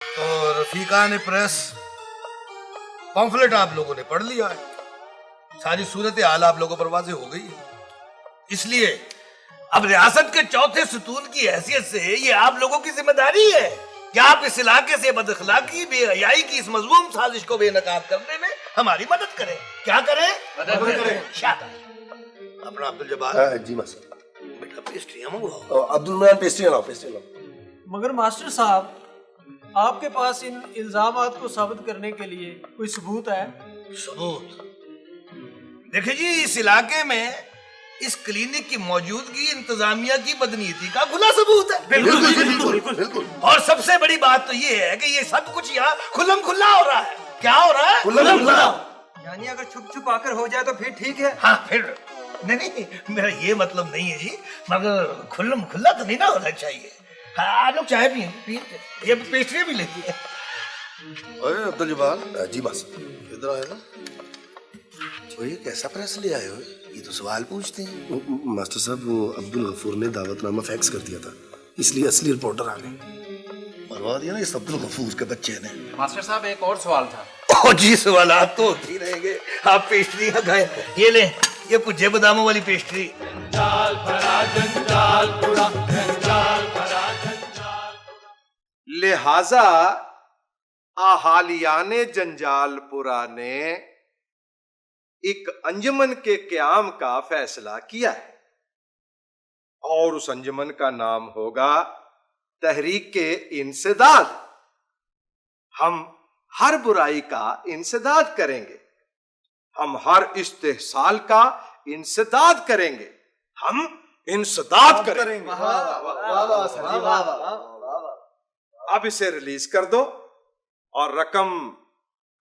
और रफीका ने press pamphlet आप लोगों ने पढ़ लिया है, सारी सूरत हाल आप लोगों पर वाज़ेह हो गई है। इसलिए अब रियासत के चौथे सुतून की हैसियत से ये आप लोगों की जिम्मेदारी है कि आप इस इलाके से बदअखलाकी बेहयाई की इस मज़मूम साजिश को बेनकाब करने में हमारी मदद करें। क्या करें? मदद करें। शाबाश। अपना अब्दुल जब्बार। जी मास्टर। बेटा पेस्ट्रियां मंगवाओ। अब्दुल रमान पेस्ट्री लाओ, पेस्ट्री लाओ। मगर मास्टर साहब, आपके पास इन इल्जामात को साबित करने के लिए कोई सबूत है? सबूत? देखिए जी, इस इलाके में इस क्लिनिक की मौजूदगी इंतजामिया की बदनीयती का खुला सबूत है। बिल्कुल बिल्कुल बिल्कुल। और सबसे बड़ी बात तो ये है कि ये सब कुछ यहाँ खुल्लम खुल्ला हो रहा है। क्या हो रहा है? खुल्लम खुल्ला। यानी अगर छुप छुप आकर हो जाए तो फिर ठीक है। हाँ फिर नहीं, मेरा ये मतलब नहीं है जी, मगर खुल्लम खुल्ला तो नहीं ना होना चाहिए। हाँ, आप लोग चाय पिए, ये पेस्ट्री भी लेती है। अरे अब्दुल जब्बार। जी मास्टर। इधर आए ना। तो ये कैसा प्रेस ले आए हो? ये तो सवाल पूछते हैं। मास्टर साहब, वो अब्दुल गफूर ने दावतनामा फैक्स कर दिया था, इसलिए असली रिपोर्टर आ गए। मरवा दिया ना इस अब्दुल गफूर के बच्चे ने। मास्टर साहब, एक और सवाल था। ओ जी, सवालात तो होती रहेंगे। आप पेस्ट्री खाए, ये ले, ये पुज्जे बादामों वाली पेस्ट्री। जंजाल भरा जंजाल पूरा, जंजाल भरा जंजाल। लिहाजा आहालियाने जंजालपुरा ने एक अंजुमन के क़याम का फैसला किया है और उस अंजुमन का नाम होगा तहरीक के इंसदाद। हम हर बुराई का इंसदाद करेंगे, हम हर इस्तेहसाल का इंसदाद करेंगे, हम इंसदाद करेंगे। अब इसे रिलीज कर दो और रकम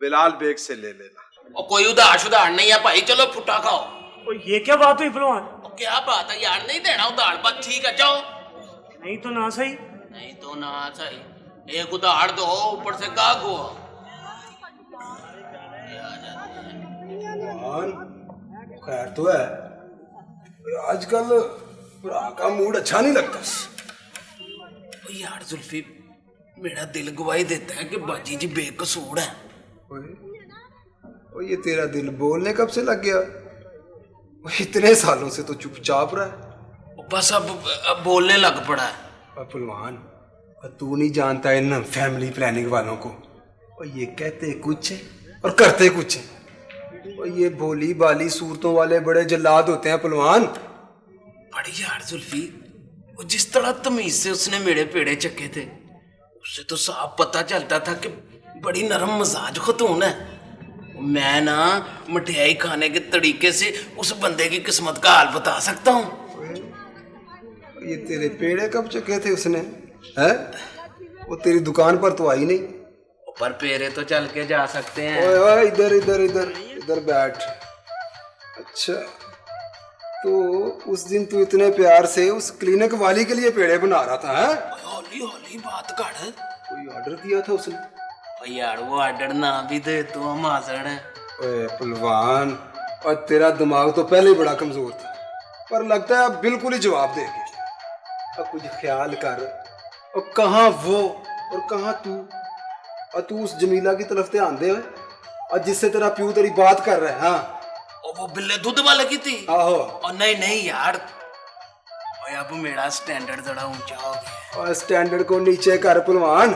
बिलाल बेग से ले लेना। और कोई उधार शुधार नहीं है भाई, चलो फुटा खाओ। ओ ये क्या बात हुई पहलवान? क्या बात है यार, नहीं देना उधार, बस ठीक है जाओ। नहीं तो ना सही। नहीं तो ना सही, एक उधार दो, ऊपर से गाग हो। खैर तो है, आजकल का मूड अच्छा नहीं लगता। यार जुल्फी, मेरा दिल गवाही देता है कि बाजी जी बेकसूर है। और ये तेरा दिल बोलने कब से लग गया? इतने सालों से तो चुपचाप रहा है। बस अब बोलने लग पड़ा है। पहलवान, तू नहीं जानता इन फैमिली प्लानिंग वालों को। और ये कहते कुछ है और करते कुछ है। और ये भोली बाली सूरतों वाले बड़े जल्लाद होते हैं पहलवान। बड़ी यार जुल्फी, वो जिस तरह तमीज से उसने मेरे पेड़े चखे थे, उससे तो साफ पता चलता था कि बड़ी नरम मिजाज खतून है। मैं ना मिठाई खाने के तरीके से उस बंदे की किस्मत का हाल बता सकता हूँ। ये तेरे पेड़े कब चखे थे उसने? है वो तेरी दुकान पर तो आई नहीं। पर पेड़े तो चल के जा सकते हैं। ओए ओए, इधर इधर इधर इधर बैठ। अच्छा, तो उस दिन तू इतने प्यार से उस क्लिनिक वाली के लिए पेड़े बना रहा था? है हौली हौली बात कर। कोई ऑर्डर दिया था उसने? यार वो ऑर्डर ना भी दे तो हम हाजिर हैं। ओए पहलवान, और तेरा दिमाग तो पहले ही बड़ा कमजोर था, पर लगता है अब बिल्कुल ही जवाब दे गया। अब कुछ ख्याल कर, और कहाँ वो और कहाँ तू? और तू उस जमीला की तरफ ध्यान दे, और जिससे तेरा प्यू तेरी बात कर रहा है। हाँ, और वो बिल्ले दूध वाले की थी। आहो। और नहीं यार, अब मेरा स्टैंडर्ड जरा ऊंचा हो गया। और स्टैंडर्ड को नीचे कर पहलवान।